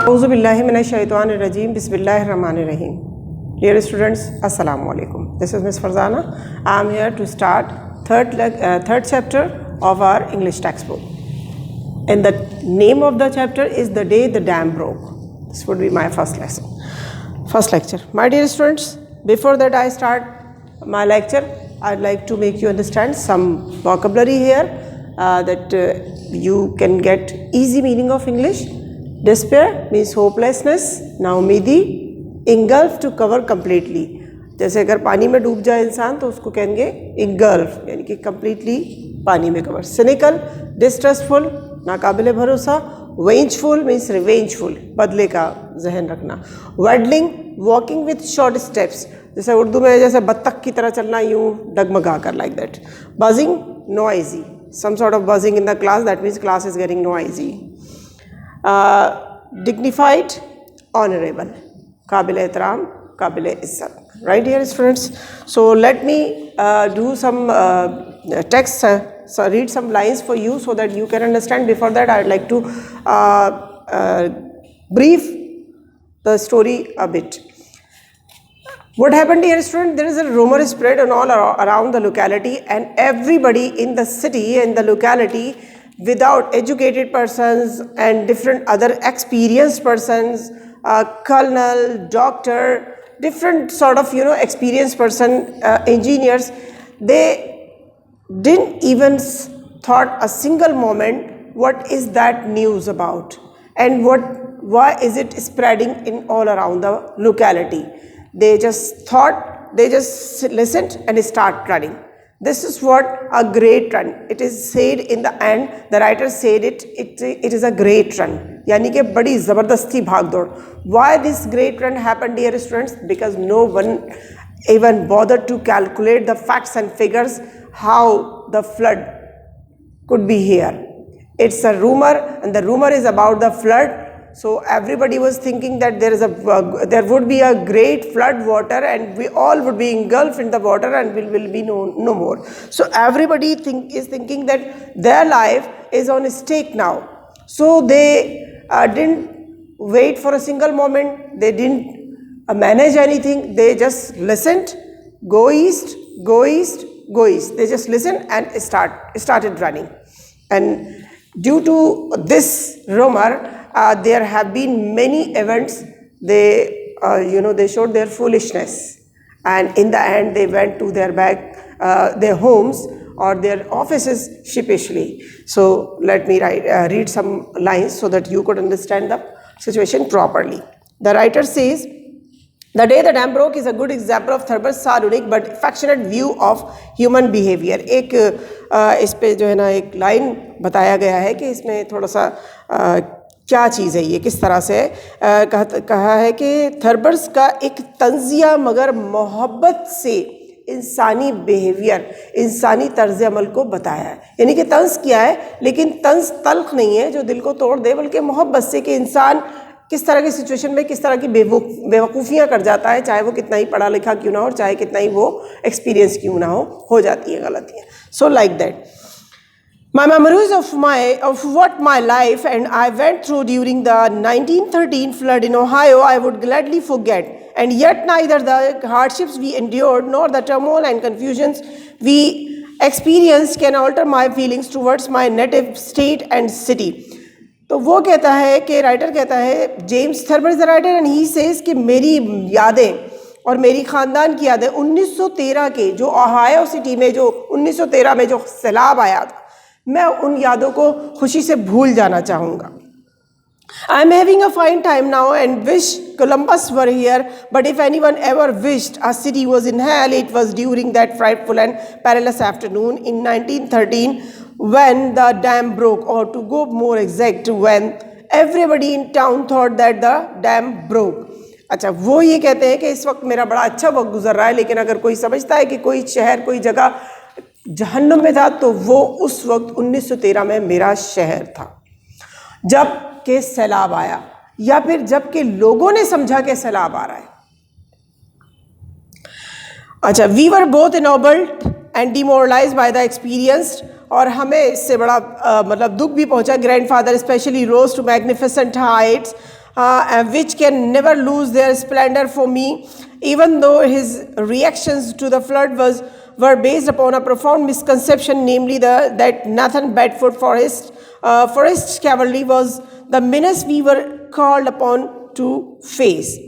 Auzubillahiminash-shaytanir-rajim. Bismillahir-rahmanir-rahim. Dear students, Assalamu alaikum. This is Ms. Farzana. I am here to start third chapter of our English textbook. And the name of the chapter is The Day the Dam Broke. This would be my first lecture. My dear students, before that I start my lecture, I'd like to make you understand some vocabulary here that you can get easy meaning of English. Despair means hopelessness, नाउमीदी, engulf to cover completely. जैसे अगर पानी में डूब जाए इंसान तो उसको कहेंगे engulf यानी कि completely पानी में cover. Cynical, distrustful, नाकाबिले भरोसा. Vengeful means revengeful, बदले का जहन रखना. Waddling, walking with short steps. जैसे उर्दू में जैसे बत्तख की तरह चलना यूँ डगमगा कर like that. Buzzing, noisy. Some sort of buzzing in the class, that means class is getting noisy. Dignified, honorable, काबिल एहतराम, काबिल इज़्ज़त. Right, dear students? So let me do some text, so read some lines for you so that you can understand. Before that, I would like to brief the story a bit. What happened, dear student? There is a rumor spread on all around the locality, and everybody in the city and the locality, without educated persons and different other experienced persons, colonel, doctor, different sort of experienced person, engineers, they didn't even thought a single moment what is that news about and why is it spreading in all around the locality. They just thought, they just listened and start running. This is what a great run. It is said in the end, the writer said it is a great run. यानी कि बड़ी ज़बरदस्ती भाग दौड़. Why this great run happened, dear students? Because no one even bothered to calculate the facts and figures how the flood could be here. It's a rumor, and the rumor is about the flood. So everybody was thinking that there would be a great flood water and we all would be engulfed in the water and will be no more. So everybody is thinking that their life is on stake now. So they didn't wait for a single moment. They didn't manage anything. They just listened, go east, go east, go east. They just listened and started running. And due to this rumor, there have been many events. They showed their foolishness, and in the end they went to their homes or their offices sheepishly. So let me read some lines so that you could understand the situation properly. The writer says, "The Day the Dam Broke is a good example of Thurber's sardonic but affectionate view of human behavior." एक इस पे जो है ना एक line बताया गया है कि इसमें थोड़ा सा क्या चीज़ है ये, किस तरह से कहा है कि थर्बर्स का एक तंज़िया मगर मोहब्बत से इंसानी बिहेवियर, इंसानी तर्ज़ अमल को बताया है. यानी कि तंज़ किया है लेकिन तंज़ तल्ख़ नहीं है जो दिल को तोड़ दे, बल्कि मोहब्बत से कि इंसान किस तरह की सिचुएशन में किस तरह की बेवकूफ़ियाँ कर जाता है, चाहे वो कितना ही पढ़ा लिखा क्यों ना हो और चाहे कितना ही वो एक्सपीरियंस क्यों ना हो जाती है गलतियाँ. So like that. My memories of what my life and I went through during the 1913 flood in Ohio I would gladly forget, and yet neither the hardships we endured nor the turmoil and confusions we experienced can alter my feelings towards my native state and city. तो वो कहता है कि writer कहता है, James Thurber is the writer, and he says कि मेरी यादें और मेरी ख़ानदान की यादें 1913 के जो ओहायो सिटी में जो 1913 में जो सैलाब आया था, मैं उन यादों को खुशी से भूल जाना चाहूँगा. I am having a fine time now and wish Columbus were here, but if anyone ever wished a city was in hell, it was during that frightful and perilous afternoon in 1913 when the dam broke, or to go more exact, when everybody in town thought that the dam broke. अच्छा, वो ये कहते हैं कि इस वक्त मेरा बड़ा अच्छा वक्त गुजर रहा है, लेकिन अगर कोई समझता है कि कोई शहर कोई जगह जहन्नुम में था तो वो उस वक्त 1913 में मेरा शहर था, जब के सैलाब आया, या फिर जब के लोगों ने समझा कि सैलाब आ रहा है. अच्छा, we were both ennobled and demoralize by the experienced, और हमें इससे बड़ा मतलब दुख भी पहुंचा. Grandfather specially rose to magnificent heights. which can never lose their splendor for me, even though his reactions to the flood were based upon a profound misconception, namely that Nathan Bedford Forrest's cavalry was the menace we were called upon to face.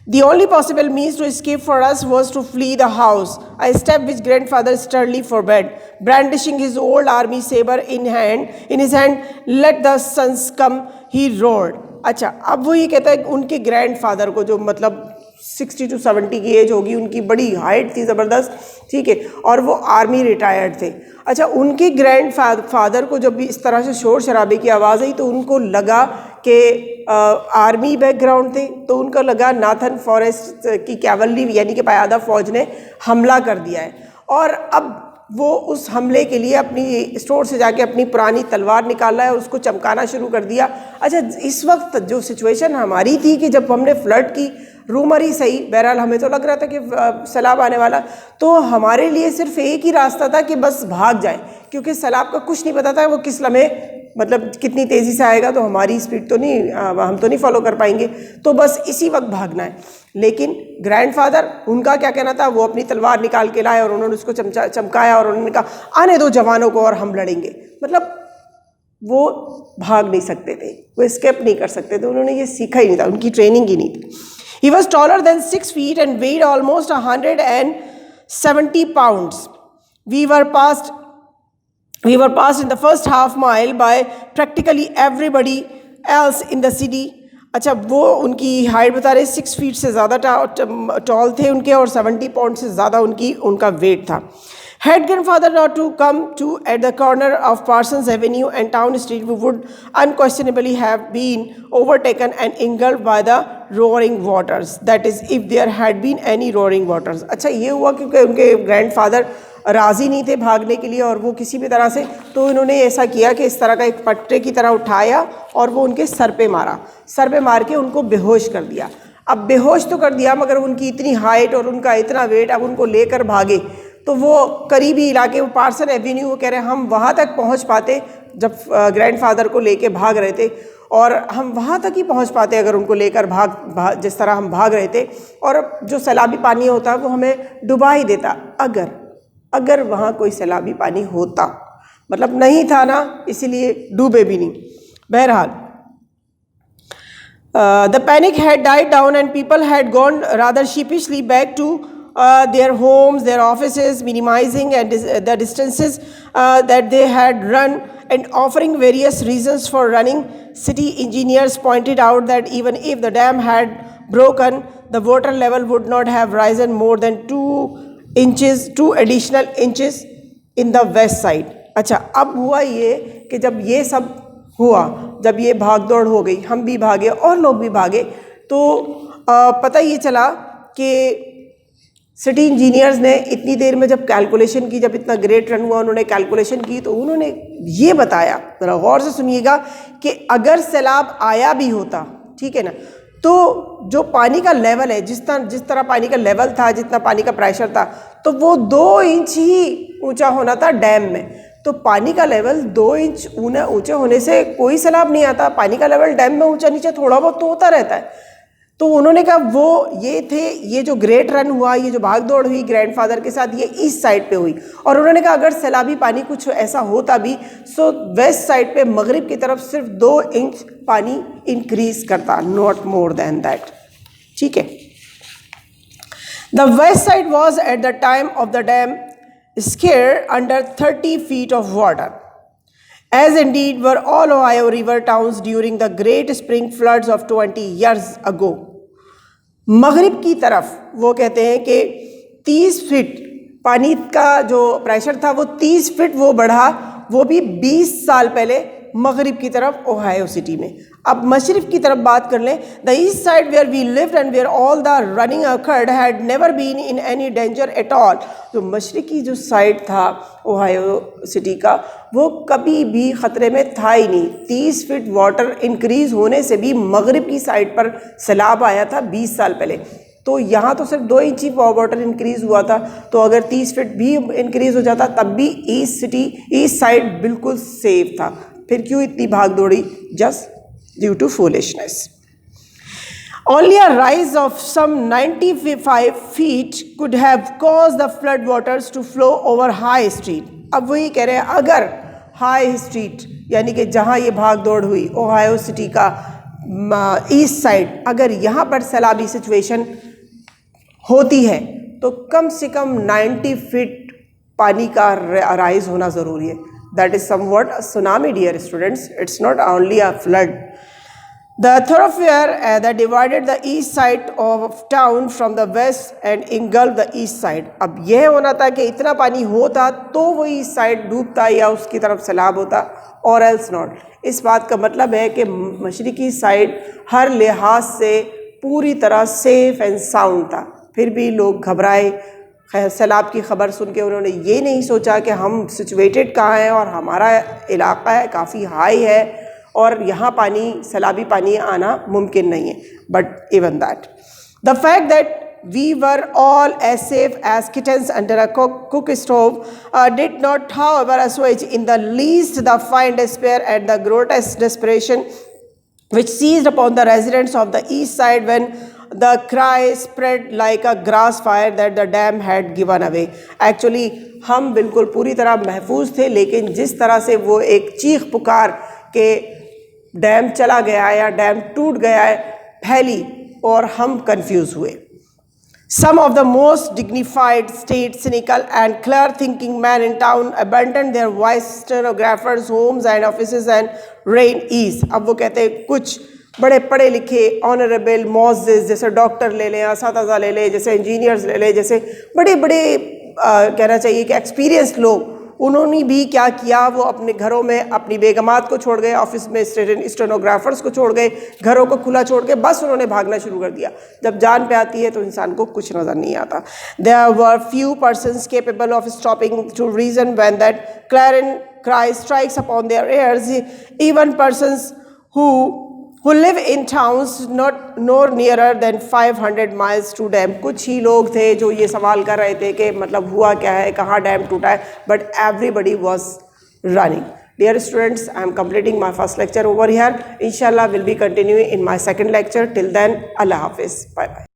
The only possible means to escape for us was to flee the house, a step which grandfather sternly forbade. Brandishing his old army saber in his hand, let the suns come, he roared. अच्छा, अब वो ये कहता है उनके grandfather को, जो मतलब 60 to 70 की एज होगी, उनकी बड़ी हाइट थी ज़बरदस्त, ठीक है, और वो आर्मी रिटायर्ड थे. अच्छा, उनके ग्रैंडफादर को जब भी इस तरह से शोर शराबे की आवाज़ आई तो उनको लगा कि आर्मी बैकग्राउंड थे, तो उनको लगा नाथन फॉरेस्ट की कैवलरी यानी कि पायादा फ़ौज ने हमला कर दिया है. और अब वो उस हमले के लिए अपनी स्टोर से जाके अपनी पुरानी तलवार निकाला है और उसको चमकाना शुरू कर दिया. अच्छा, इस वक्त जो सिचुएशन हमारी थी कि जब हमने फ्लड की रूमर ही सही, बहरहाल हमें तो लग रहा था कि सैलाब आने वाला, तो हमारे लिए सिर्फ एक ही रास्ता था कि बस भाग जाए, क्योंकि सैलाब का कुछ नहीं पता था वो किस लम्हे मतलब कितनी तेज़ी से आएगा, तो हमारी स्पीड तो नहीं, हम तो नहीं फॉलो कर पाएंगे, तो बस इसी वक्त भागना है. लेकिन ग्रैंडफादर, उनका क्या कहना था, वो अपनी तलवार निकाल के लाए और उन्होंने उसको चमकाया और उन्होंने कहा आने दो जवानों को और हम लड़ेंगे. मतलब वो भाग नहीं सकते थे, वो स्केप नहीं कर सकते थे, उन्होंने ये सीखा ही नहीं था, उनकी ट्रेनिंग ही नहीं थी. He was taller than 6 feet and weighed almost 170 pounds. We were passed in the first half mile by practically everybody else in the city. अच्छा, वो उनकी हाइट बता रहे 6 फीट से ज़्यादा टॉल थे उनके और 70 पाउंड से ज़्यादा उनका वेट था. Had grandfather not to come to at the corner of Parsons Avenue and Town Street, we would unquestionably have been overtaken and engulfed by the roaring waters. That is, if there had been any roaring waters. अच्छा, ये हुआ क्योंकि उनके grandfather राज़ी नहीं थे भागने के लिए और वो किसी भी तरह से, तो इन्होंने ऐसा किया कि इस तरह का एक पट्टे की तरह उठाया और वो उनके सर पे मार के उनको बेहोश कर दिया. अब बेहोश तो कर दिया, मगर उनकी इतनी हाइट और उनका इतना वेट, अब उनको लेकर भागे तो वो करीबी इलाके, वो पार्सन एवेन्यू, वो कह रहे हैं हम वहाँ तक पहुँच पाते जब ग्रैंडफादर को लेके भाग रहे थे, और हम वहाँ तक ही पहुँच पाते अगर उनको लेकर जिस तरह हम भाग रहे थे, और जो सैलाबी पानी होता है वो हमें डुबा ही देता अगर वहाँ कोई सैलाबी पानी होता. मतलब नहीं था ना, इसीलिए डूबे भी नहीं. बहरहाल the panic had died down and people had gone rather sheepishly back to their homes, their offices, minimizing the distances that they had run and offering various reasons for running. City engineers pointed out that even if the dam had broken, the water level would not have risen more than 2 additional inches in the west side. अच्छा, अब हुआ ये कि जब ये सब हुआ, जब ये भाग दौड़ हो गई, हम भी भागे और लोग भी भागे, तो पता ये चला कि सिटी इंजीनियर्स ने इतनी देर में जब कैलकुलेशन की, जब इतना ग्रेट रन हुआ, उन्होंने कैलकुलेशन की, तो उन्होंने ये बताया, ज़रा गौर से सुनिएगा, कि अगर सैलाब आया भी होता, ठीक है ना, तो जो पानी का लेवल है, जिस तरह पानी का लेवल था, जितना पानी का प्रेशर था, तो वो 2 इंच ही ऊंचा होना था डैम में. तो पानी का लेवल 2 इंच ऊंचे होने से कोई सैलाब नहीं आता. पानी का लेवल डैम में ऊंचा नीचे थोड़ा बहुत तो होता रहता है. तो उन्होंने कहा वो ये जो ग्रेट रन हुआ, ये जो भागदौड़ हुई ग्रैंडफादर के साथ, ये ईस्ट साइड पे हुई. और उन्होंने कहा अगर सैलाबी पानी कुछ ऐसा होता भी, सो वेस्ट साइड पे मगरिब की तरफ सिर्फ 2 इंच पानी इंक्रीज करता, नॉट मोर देन दैट. ठीक है. The west side was at the time of the dam scarce under 30 feet of water, as indeed were all Ohio river towns during the great spring floods of 20 years ago. मगरिब की तरफ वो कहते हैं कि 30 feet पानी का जो प्रेशर था वो 30 फीट वो बढ़ा, वो भी 20 साल पहले मगरिब की तरफ ओहायो सिटी में. अब मशरिफ की तरफ बात कर लें. The east side where we lived and where all the running accord had never been in any danger at all. जो मशरिकी जो साइड था ओहायो सिटी का, वो कभी भी ख़तरे में था ही नहीं. 30 फीट वाटर इंक्रीज़ होने से भी मगरिब की साइड पर सैलाब आया था 20 साल पहले. तो यहाँ तो सिर्फ 2 इंच ही वाटर इंक्रीज़ हुआ था, तो अगर 30 फीट भी इंक्रीज़ हो जाता तब भी ईस्ट साइड बिल्कुल सेफ था. फिर क्यों इतनी भाग दौड़ी? Just due to foolishness. Only a rise of some 95 feet could have caused the flood waters to flow over High Street. अब वही कह रहे हैं, अगर हाई स्ट्रीट यानी कि जहाँ ये भाग दौड़ हुई ओहायो सिटी का ईस्ट साइड, अगर यहाँ पर सैलाबी सिचुएशन होती है तो कम से कम 90 फीट पानी का राइज होना ज़रूरी है. That is somewhat a tsunami dear students, it's not only a flood. The thoroughfare that divided the east side of town from the west and engulfed the east side. अब यह होना था कि इतना पानी होता तो वो ईस्ट साइड डूबता या उसकी तरफ सैलाब होता, और एल्स नॉट. इस बात का मतलब है कि मशरिकी साइड हर लिहाज से पूरी तरह सेफ एंड साउंड था. फिर भी लोग घबराए. सैलाब की खबर सुन के उन्होंने ये नहीं सोचा कि हम सिचुएटेड कहाँ हैं और हमारा इलाका है काफ़ी हाई है और यहाँ पानी सैलाबी पानी आना मुमकिन नहीं है. But even that the fact that we were all as safe as kittens under a cook stove did not however assuage in the least the fine despair and the grotesque desperation which seized upon the residents of the east side when the cry spread like a grass fire that the dam had given away. Actually हम बिल्कुल पूरी तरह महफूज थे, लेकिन जिस तरह से वो एक चीख पुकार के डैम चला गया या डैम टूट गया है फैली और हम कंफ्यूज हुए. Some of the most dignified, state, cynical and clear-thinking men in town abandoned their vice stenographers' homes and offices and ran east. अब वो कहते हैं कुछ बड़े पढ़े लिखे ऑनरेबल मौज़िज़, जैसे डॉक्टर ले लें, असातिज़ा ले लें, जैसे इंजीनियर्स ले लें, जैसे बड़े बड़े कहना चाहिए कि एक्सपीरियंस लोग, उन्होंने भी क्या किया, वो अपने घरों में अपनी बेगमात को छोड़ गए, ऑफिस में स्टेनोग्राफर्स को छोड़ गए, घरों को खुला छोड़ के बस उन्होंने भागना शुरू कर दिया. जब जान पे आती है तो इंसान को कुछ नज़र नहीं आता. There were few persons capable of stopping to reason when that clarion cry strikes upon their ears. Even persons who live in towns not no nearer than 500 miles to dam. कुछ ही लोग थे जो ये सवाल कर रहे थे कि मतलब हुआ क्या है, कहाँ डैम टूटा है, but everybody was running. Dear students, I am completing my first lecture over here. Inshallah, will be continuing in my second lecture. Till then, Allah Hafiz. Bye bye.